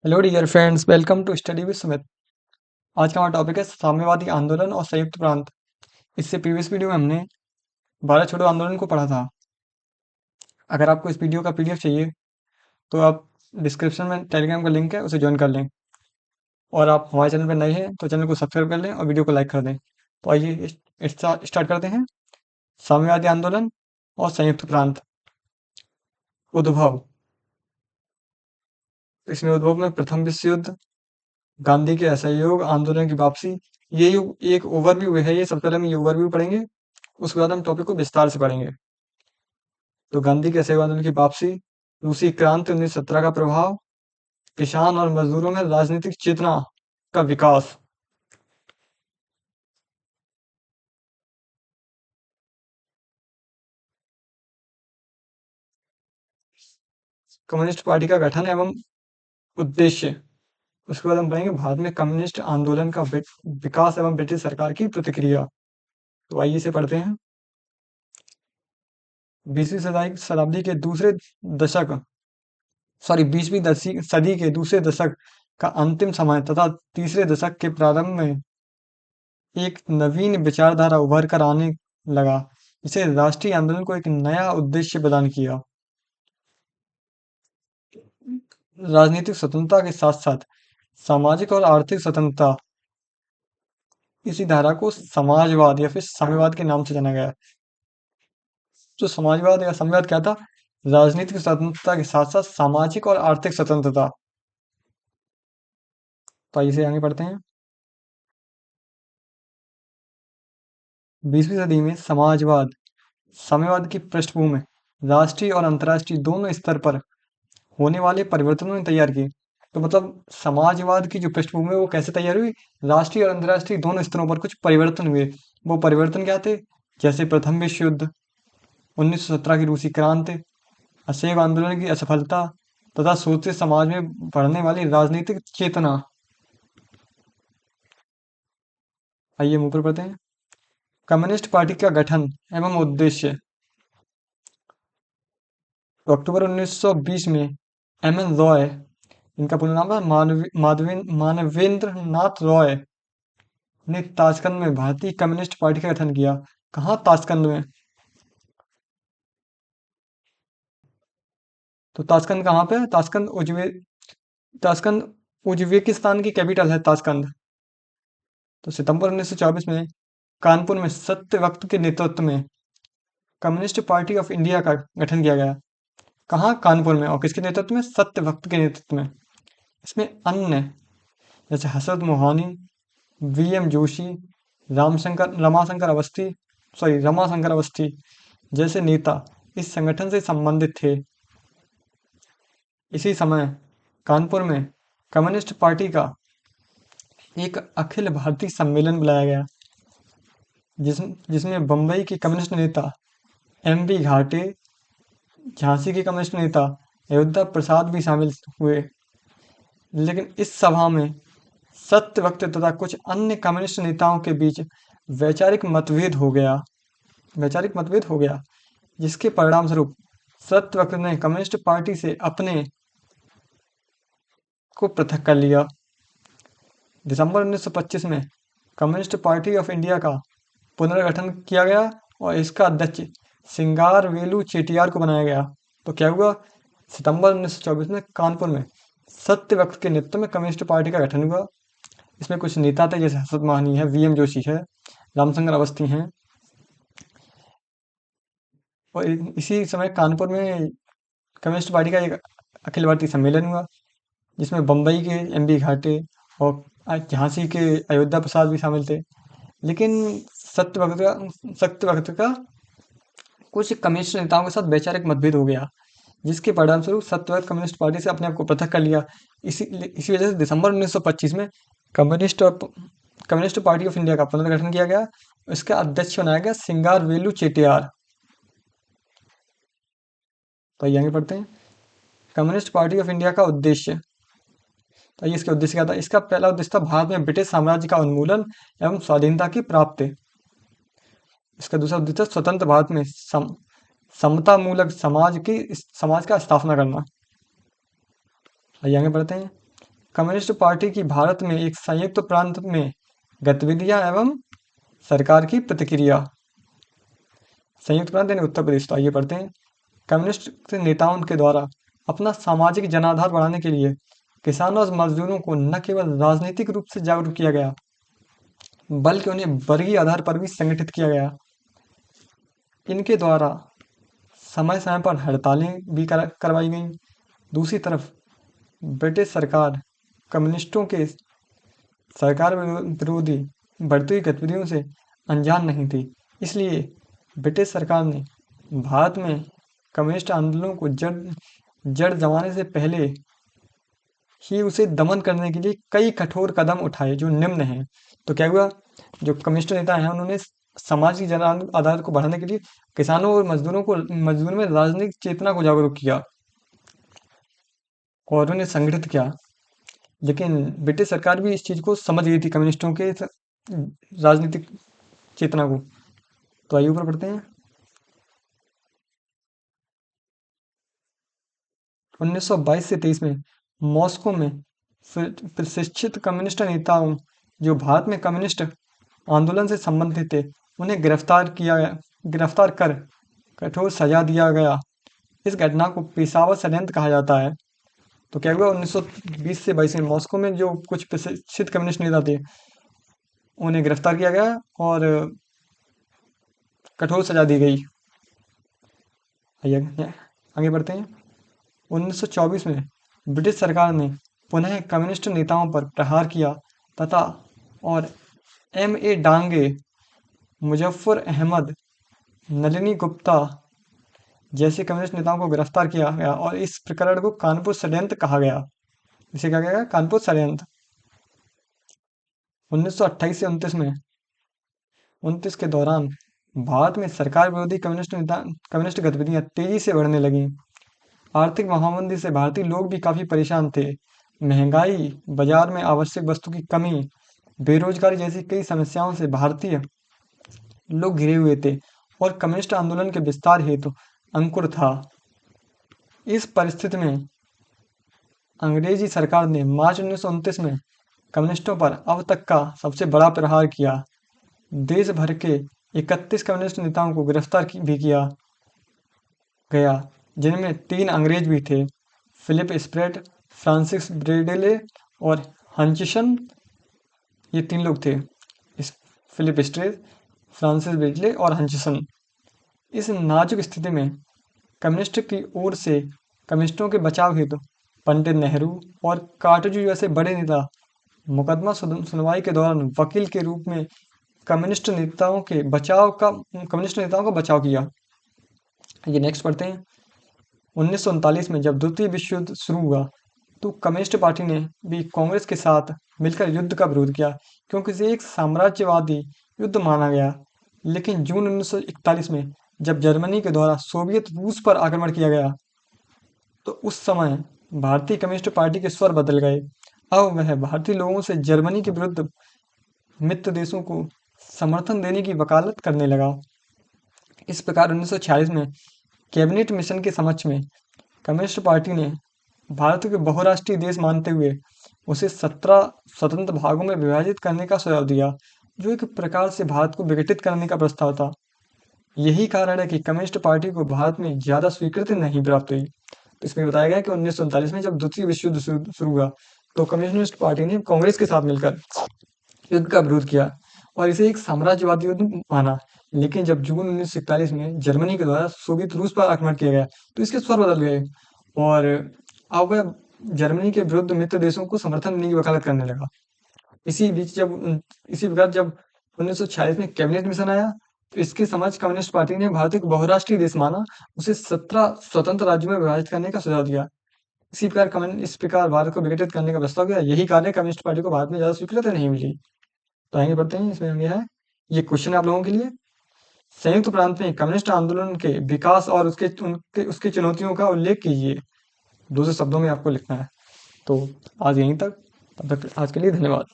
Hello dear friends, welcome to study with Sumit. आज का हमारा टॉपिक है साम्यवादी आंदोलन और संयुक्त प्रांत। इससे प्रीवियस वीडियो में हमने भारत छोड़ो आंदोलन को पढ़ा था। अगर आपको इस वीडियो का पीडीएफ चाहिए तो आप डिस्क्रिप्शन में टेलीग्राम का लिंक है, उसे ज्वाइन कर लें। और आप हमारे चैनल पर नए हैं तो चैनल को सब्सक्राइब कर लें और वीडियो को लाइक कर दें। तो आइए स्टार्ट करते हैं। साम्यवादी आंदोलन और संयुक्त प्रांत। उद्भव। इसमें उद्भव में प्रथम विश्व युद्ध, गांधी के असहयोग आंदोलन की वापसी। ये एक ओवरव्यू है। ये सबसे पहले हम ये ओवरव्यू पढ़ेंगे, उसके बाद हम टॉपिक को विस्तार से पढ़ेंगे। तो गांधी के असहयोग आंदोलन की वापसी, रूसी क्रांति 1917 का प्रभाव, किसान और मजदूरों में राजनीतिक चेतना का विकास। कम्युनिस्ट पार्टी का गठन एवं उद्देश्य। उसके बाद हम पढ़ेंगे भारत में कम्युनिस्ट आंदोलन का विकास एवं ब्रिटिश सरकार की प्रतिक्रिया। तो आइए इसे पढ़ते हैं। 20वीं शताब्दी के दूसरे दशक सॉरी 20वीं सदी के दूसरे दशक का अंतिम समय तथा तीसरे दशक के प्रारंभ में एक नवीन विचारधारा उभर कर आने लगा, जिसे राष्ट्रीय आंदोलन को एक नया उद्देश्य प्रदान किया। राजनीतिक स्वतंत्रता के साथ साथ सामाजिक और आर्थिक स्वतंत्रता। इसी धारा को समाजवाद या फिर साम्यवाद के नाम से जाना गया। तो समाजवाद या साम्यवाद क्या था? राजनीतिक स्वतंत्रता के साथ साथ सामाजिक और आर्थिक स्वतंत्रता। तो आइए इसे आगे पढ़ते हैं। 20वीं सदी में समाजवाद साम्यवाद की पृष्ठभूमि राष्ट्रीय और अंतर्राष्ट्रीय दोनों स्तर पर होने वाले परिवर्तनों ने तैयार की। तो मतलब समाजवाद की जो पृष्ठभूमि है वो कैसे तैयार हुई? राष्ट्रीय और अंतर्राष्ट्रीय दोनों स्तरों पर कुछ परिवर्तन हुए। वो परिवर्तन क्या थे? जैसे प्रथम विश्व युद्ध, 1917 की रूसी क्रांति, असहयोग आंदोलन की असफलता तथा सोचते समाज में बढ़ने वाली राजनीतिक चेतना। आइए हम ऊपर बढ़ते हैं। कम्युनिस्ट पार्टी का गठन एवं उद्देश्य। तो अक्टूबर 1920 में एम एन रॉय, इनका पूरा नाम है मानवेंद्र नाथ रॉय, ने ताशकंद में भारतीय कम्युनिस्ट पार्टी का गठन किया। कहाँ? ताशकंद में। तो ताशकंद कहाँ पे है? ताशकंद उज्बेकिस्तान की कैपिटल है ताशकंद। तो सितंबर 1924 में कानपुर में सत्य वक्त के नेतृत्व में कम्युनिस्ट पार्टी ऑफ इंडिया का गठन किया गया। कहाँ? कानपुर में। और किसके नेतृत्व में? सत्य वक्त के नेतृत्व में। इसमें अन्य जैसे हसरत मोहानी, वी एम जोशी, रमाशंकर अवस्थी जैसे नेता इस संगठन से संबंधित थे। इसी समय कानपुर में कम्युनिस्ट पार्टी का एक अखिल भारतीय सम्मेलन बुलाया गया, जिसमें बम्बई के कम्युनिस्ट नेता एम बी घाटे, झांसी के कम्युनिस्ट नेता अयोध्या प्रसाद भी शामिल हुए। लेकिन इस सभा में सत्य वक्त तथा कुछ अन्य कम्युनिस्ट नेताओं के बीच वैचारिक मतभेद हो गया, जिसके परिणाम स्वरूप सत्य वक्त ने कम्युनिस्ट पार्टी से अपने को पृथक कर लिया। दिसंबर 1925 में कम्युनिस्ट पार्टी ऑफ इंडिया का पुनर्गठन किया गया और इसका अध्यक्ष सिंगारवेलु चेटियार को बनाया गया। तो क्या हुआ? सितंबर 1924 में कानपुर में सत्य वक्त के नेतृत्व में कम्युनिस्ट पार्टी का गठन हुआ। इसमें कुछ नेता थे जैसे हसरत मानी है, वी एम जोशी है, रामशंकर अवस्थी हैं। और इसी समय कानपुर में कम्युनिस्ट पार्टी का एक अखिल भारतीय सम्मेलन हुआ, जिसमें बम्बई के एम बी घाटे और झांसी के अयोध्या प्रसाद भी शामिल थे। लेकिन सत्य वक्त का कुछ कम्युनिस्ट नेताओं के साथ वैचारिक मतभेद हो गया, जिसके परिणामस्वरूप सत्य वक्त कम्युनिस्ट पार्टी से अपने आप को पृथक कर लिया। इसी वजह से दिसंबर 1925 में कम्युनिस्ट पार्टी ऑफ इंडिया का पुनर्गठन किया गया। इसका अध्यक्ष बनाया गया सिंगारवेलु चेटियार। तो आइए आगे पढ़ते हैं। कम्युनिस्ट पार्टी ऑफ इंडिया का उद्देश्य। तो ये इसका उद्देश्य क्या था? इसका पहला उद्देश्य था भारत में ब्रिटिश साम्राज्य का उन्मूलन एवं स्वाधीनता की प्राप्ति। इसका दूसरा उद्देश्य था स्वतंत्र भारत में समता मूलक समाज का स्थापना करना। आइए आगे बढ़ते हैं। कम्युनिस्ट पार्टी की भारत में एक संयुक्त प्रांत में गतिविधियां एवं सरकार की प्रतिक्रिया। संयुक्त प्रांत यानी उत्तर प्रदेश। तो आइए पढ़ते हैं। कम्युनिस्ट नेताओं के द्वारा अपना सामाजिक जनाधार बढ़ाने के लिए किसानों और मजदूरों को न केवल राजनीतिक रूप से जागरूक किया गया, बल्कि उन्हें वर्गीय आधार पर भी संगठित किया गया। इनके द्वारा समय समय पर हड़तालें भी करवाई गईं। दूसरी तरफ ब्रिटिश सरकार कम्युनिस्टों के सरकार विरोधी बढ़ती हुई गतिविधियों से अनजान नहीं थी। इसलिए ब्रिटिश सरकार ने भारत में कम्युनिस्ट आंदोलनों को जड़ जड़ जमाने से पहले ही उसे दमन करने के लिए कई कठोर कदम उठाए, जो निम्न हैं। तो क्या हुआ, जो कम्युनिस्ट नेता हैं उन्होंने समाज की जन आधार को बढ़ाने के लिए किसानों और मजदूरों में राजनीतिक चेतना को जागरूक किया और उन्हें संगठित किया। लेकिन ब्रिटिश सरकार भी इस चीज को समझ गई थी, कम्युनिस्टों के राजनीतिक चेतना को। तो आइए ऊपर पढ़ते हैं। 1922 से 23 में मॉस्को में प्रशिक्षित कम्युनिस्ट नेताओं, जो भारत में कम्युनिस्ट आंदोलन से संबंधित थे, उन्हें गिरफ्तार कर कठोर सजा दिया गया। इस घटना को पेशावर षड्यंत्र कहा जाता है। तो क्या हुआ, 1920 से 22 में मॉस्को में जो कुछ प्रशिक्षित कम्युनिस्ट नेता थे उन्हें गिरफ्तार किया गया और कठोर सजा दी गई। आइए आगे बढ़ते हैं। 1924 में ब्रिटिश सरकार ने पुनः कम्युनिस्ट नेताओं पर प्रहार किया तथा और M.A. डांगे, मुजफ्फर अहमद, नलिनी गुप्ता जैसे कम्युनिस्ट नेताओं को गिरफ्तार किया गया और इस प्रकरण को कानपुर षड्यंत्र कहा गया। इसे कहा गया कानपुर षड्यंत्र। 1928 से 29 के दौरान भारत में सरकार विरोधी कम्युनिस्ट गतिविधियां तेजी से बढ़ने लगीं। आर्थिक महामंदी से भारतीय लोग भी काफी परेशान थे। महंगाई, बाजार में आवश्यक वस्तु की कमी, बेरोजगारी जैसी कई समस्याओं से भारतीय लोग घिरे हुए थे और कम्युनिस्ट आंदोलन के विस्तार हेतु अंकुर था। इस परिस्थिति में अंग्रेजी सरकार ने मार्च 1929 में कम्युनिस्टों पर अब तक का सबसे बड़ा प्रहार किया। देश भर के 31 कम्युनिस्ट नेताओं को गिरफ्तार भी किया गया, जिनमें 3 अंग्रेज भी थे, फिलिप स्प्रेट, फ्रांसिस ब्रेडेले और हंचिसन। ये 3 लोग थे, फिलिप स्ट्रेट, फ्रांसिस ब्रेडले और हंचिसन। इस नाजुक स्थिति में कम्युनिस्ट की ओर से कम्युनिस्टों के बचाव हेतु पंडित नेहरू और कार्टजू जैसे बड़े नेता मुकदमा सुनवाई के दौरान वकील के रूप में कम्युनिस्ट नेताओं का बचाव किया। ये नेक्स्ट पढ़ते हैं। 1939 में जब द्वितीय विश्व युद्ध शुरू हुआ तो कम्युनिस्ट पार्टी ने भी कांग्रेस के साथ मिलकर युद्ध का विरोध किया, क्योंकि इसे एक साम्राज्यवादी युद्ध माना गया। लेकिन जून 1941 में जब जर्मनी के द्वारा सोवियत रूस पर आक्रमण किया गया तो उस समय भारतीय कम्युनिस्ट पार्टी के स्वर बदल गए। अब वह भारतीय लोगों से जर्मनी के विरुद्ध मित्र देशों को समर्थन देने की वकालत करने लगा। इस प्रकार 1946 में कैबिनेट मिशन के समक्ष में कम्युनिस्ट पार्टी ने भारत को बहुराष्ट्रीय देश मानते हुए उसे 17 स्वतंत्र भागों में विभाजित करने का सुझाव दिया, जो एक प्रकार से भारत को विघटित करने का प्रस्ताव था। यही कारण है कि कम्युनिस्ट पार्टी को भारत में ज्यादा स्वीकृति नहीं प्राप्त हुई। तो इसमें बताया गया कि 1939 में जब द्वितीय विश्व युद्ध शुरू हुआ तो कम्युनिस्ट पार्टी ने कांग्रेस के साथ मिलकर युद्ध का विरोध किया और इसे एक साम्राज्यवादी युद्ध माना। लेकिन जब जून 1941 में जर्मनी के द्वारा सोवियत रूस पर आक्रमण किया गया तो इसके स्वर बदल गए और अब वह जर्मनी के विरुद्ध मित्र देशों को समर्थन देने की वकालत करने लगा। इसी प्रकार जब 1946 में कैबिनेट मिशन आया तो इसके समक्ष कम्युनिस्ट पार्टी ने भारत को बहुराष्ट्रीय देश माना, उसे 17 स्वतंत्र राज्यों में विभाजित करने का सुझाव दिया। इस प्रकार भारत को विघटित करने का प्रस्ताव किया। यही कारण है कम्युनिस्ट पार्टी को भारत में ज्यादा स्वीकृति नहीं मिली। तो आगे बढ़ते हैं। इसमें यह है, ये क्वेश्चन है आप लोगों के लिए। संयुक्त प्रांत में कम्युनिस्ट आंदोलन के विकास और उसकी चुनौतियों का उल्लेख कीजिए। 200 शब्दों में आपको लिखना है। तो आज यहीं तक, तब तक आज के लिए धन्यवाद।